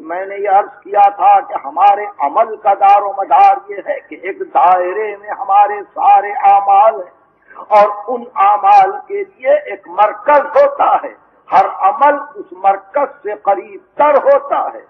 میں نے یہ عرض کیا تھا کہ ہمارے عمل کا دار و مدار یہ ہے کہ ایک دائرے میں ہمارے سارے اعمال ہیں اور ان اعمال کے لیے ایک مرکز ہوتا ہے، ہر عمل اس مرکز سے قریب تر ہوتا ہے۔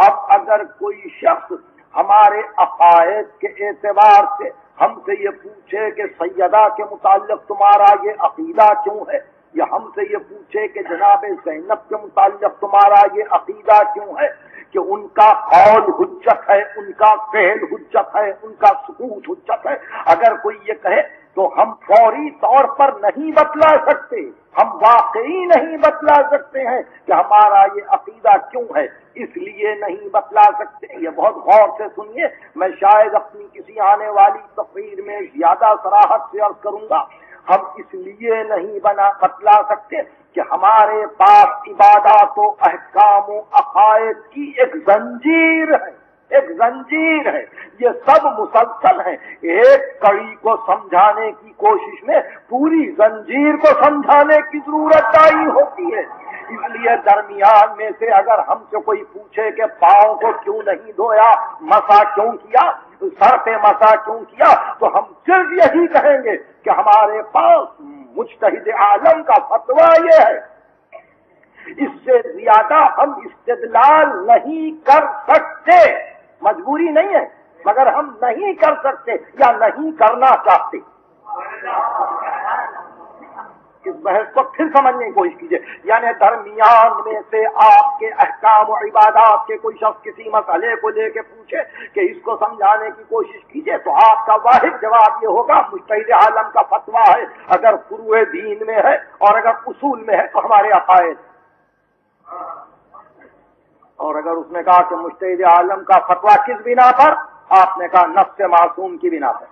اب اگر کوئی شخص ہمارے عقائد کے اعتبار سے ہم سے یہ پوچھے کہ سیدہ کے متعلق تمہارا یہ عقیدہ کیوں ہے، یا ہم سے یہ پوچھے کہ جناب زینب کے متعلق تمہارا یہ عقیدہ کیوں ہے کہ ان کا قول حجت ہے، ان کا فعل حجت ہے، ان کا ثبوت حجت ہے، اگر کوئی یہ کہے تو ہم فوری طور پر نہیں بتلا سکتے، ہم واقعی نہیں بتلا سکتے ہیں کہ ہمارا یہ عقیدہ کیوں ہے، اس لیے نہیں بتلا سکتے۔ یہ بہت غور سے سنیے، میں شاید اپنی کسی آنے والی تقریر میں زیادہ صراحت سے عرض کروں گا۔ ہم اس لیے نہیں بتلا سکتے کہ ہمارے پاس عبادات و احکام و عقائد کی ایک زنجیر ہے، ایک زنجیر ہے، یہ سب مسلسل ہیں، ایک کڑی کو سمجھانے کی کوشش میں پوری زنجیر کو سمجھانے کی ضرورت دائی ہوتی ہے۔ اس لیے درمیان میں سے اگر ہم سے کوئی پوچھے کہ پاؤں کو کیوں نہیں دھویا، مسا کیوں کیا، سر پہ مسا کیوں کیا، تو ہم صرف یہی کہیں گے کہ ہمارے پاس مجتہد عالم کا فتویٰ یہ ہے۔ اس سے زیادہ ہم استدلال نہیں کر سکتے، مجبوری نہیں ہے مگر ہم نہیں کر سکتے یا نہیں کرنا چاہتے۔ اس بحث کو پھر سمجھنے کی کوشش کیجیے، یعنی درمیان میں سے آپ کے احکام و عبادات کے کوئی شخص کسی مسئلے کو لے کے پوچھے کہ اس کو سمجھانے کی کوشش کیجیے تو آپ کا واحد جواب یہ ہوگا مجتہد عالم کا فتویٰ ہے، اگر فروع دین میں ہے اور اگر اصول میں ہے تو ہمارے عقائد۔ اور اگر اس نے کہا کہ مجتہد عالم کا فتویٰ کس بنا پر، آپ نے کہا نفس معصوم کی بنا پر،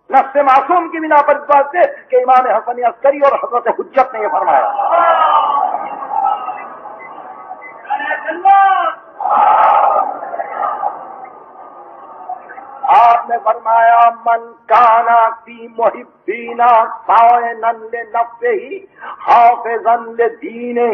نفس معصوم کی بنا پر، اس بات سے کہ امام حسن عسکری اور حضرت حجت نے یہ فرمایا۔ آپ نے فرمایا من کانا فی محبینا صائنا لنفسہ حافظا لدینہ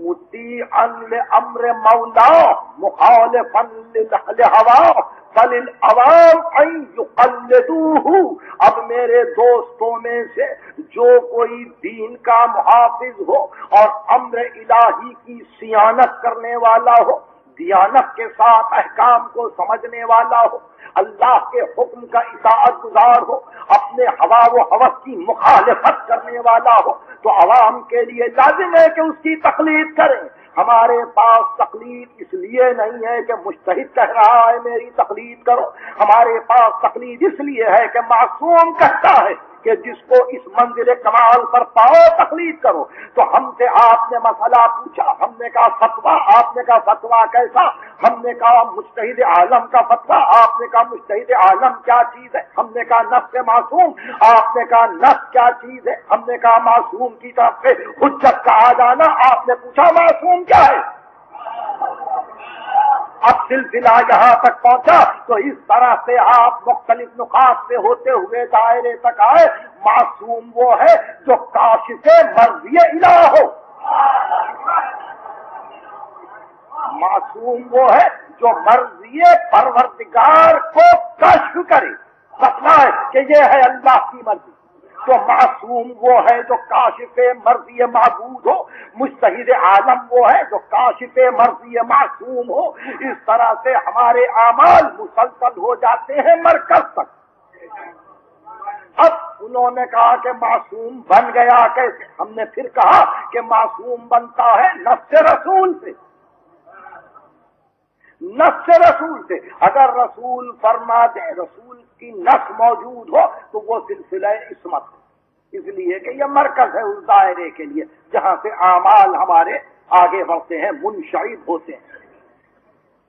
مطیعا لامر مولا مخالفا للہوا فللعوام ان یقلدوہ۔ اب میرے دوستوں میں سے جو کوئی دین کا محافظ ہو اور امر الہی کی صیانت کرنے والا ہو، دیانت کے ساتھ احکام کو سمجھنے والا ہو، اللہ کے حکم کا اطاعت گزار ہو، اپنے ہوا و ہوس کی مخالفت کرنے والا ہو، تو عوام کے لیے لازم ہے کہ اس کی تقلید کریں۔ ہمارے پاس تقلید اس لیے نہیں ہے کہ مجتہد کہہ رہا ہے میری تقلید کرو، ہمارے پاس تقلید اس لیے ہے کہ معصوم کہتا ہے کہ جس کو اس منزل کمال پر پاؤ تقلید کرو۔ تو ہم سے آپ نے مسئلہ پوچھا، ہم نے کہا فتویٰ، آپ نے کہا فتویٰ کیسا، ہم نے کہا مجتہد عالم کا فتویٰ، آپ نے کہا مجتہد عالم کیا چیز ہے، ہم نے کہا نفس معصوم، آپ نے کہا نفس کیا چیز ہے، ہم نے کہا معصوم کی طرف سے حجت کا آ جانا، آپ نے پوچھا معصوم کیا ہے۔ اب سلسلہ یہاں تک پہنچا تو اس طرح سے آپ مختلف نقاط سے ہوتے ہوئے دائرے تک آئے۔ معصوم وہ ہے جو کاشف مرضی الہ ہو، معصوم وہ ہے جو مرضی پروردگار کو کشف کرے، بتلائے کہ یہ ہے اللہ کی مرضی۔ تو معصوم وہ ہے جو کاشف مرضی معبود ہو، مجتہد عالم وہ ہے جو کاشف مرضی معصوم ہو۔ اس طرح سے ہمارے اعمال مسلسل ہو جاتے ہیں مرکز تک۔ اب انہوں نے کہا کہ معصوم بن گیا کیسے، ہم نے پھر کہا کہ معصوم بنتا ہے نفس رسول سے، نفس رسول سے۔ اگر رسول فرما دے، رسول کی نفس موجود ہو تو وہ سلسلہ عصمت ہے، اس لیے کہ یہ مرکز ہے اس دائرے کے لیے جہاں سے اعمال ہمارے آگے بڑھتے ہیں، منشعب ہوتے ہیں۔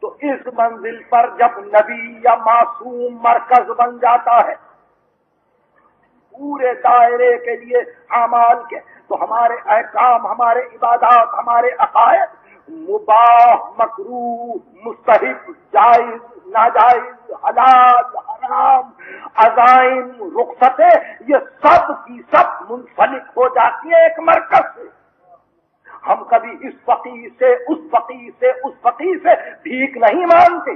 تو اس منزل پر جب نبی یا معصوم مرکز بن جاتا ہے پورے دائرے کے لیے اعمال کے، تو ہمارے احکام، ہمارے عبادات، ہمارے عقائد مباح، مکروہ، مستحب، جائز، ناجائز، حلال، حرام، عزائم، رخصتیں، یہ سب کی سب منسلک ہو جاتی ہیں ایک مرکز سے۔ ہم کبھی اس فقیر سے اس فقیر سے اس فقیر سے بھیک نہیں مانگتے،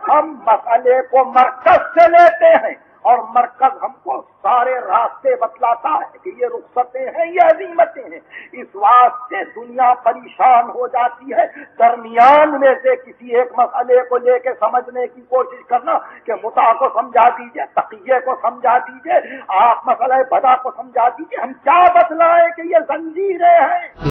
ہم مسئلے کو مرکز سے لیتے ہیں اور مرکز ہم کو سارے راستے بتلاتا ہے کہ یہ رخصتیں ہیں، یہ عظیمتیں ہیں۔ اس واسطے دنیا پریشان ہو جاتی ہے، درمیان میں سے کسی ایک مسئلے کو لے کے سمجھنے کی کوشش کرنا کہ متع کو سمجھا دیجئے، تقیہ کو سمجھا دیجئے، آپ مسئلہ بدا کو سمجھا دیجئے، ہم کیا بتلائیں کہ یہ زنجیریں ہیں۔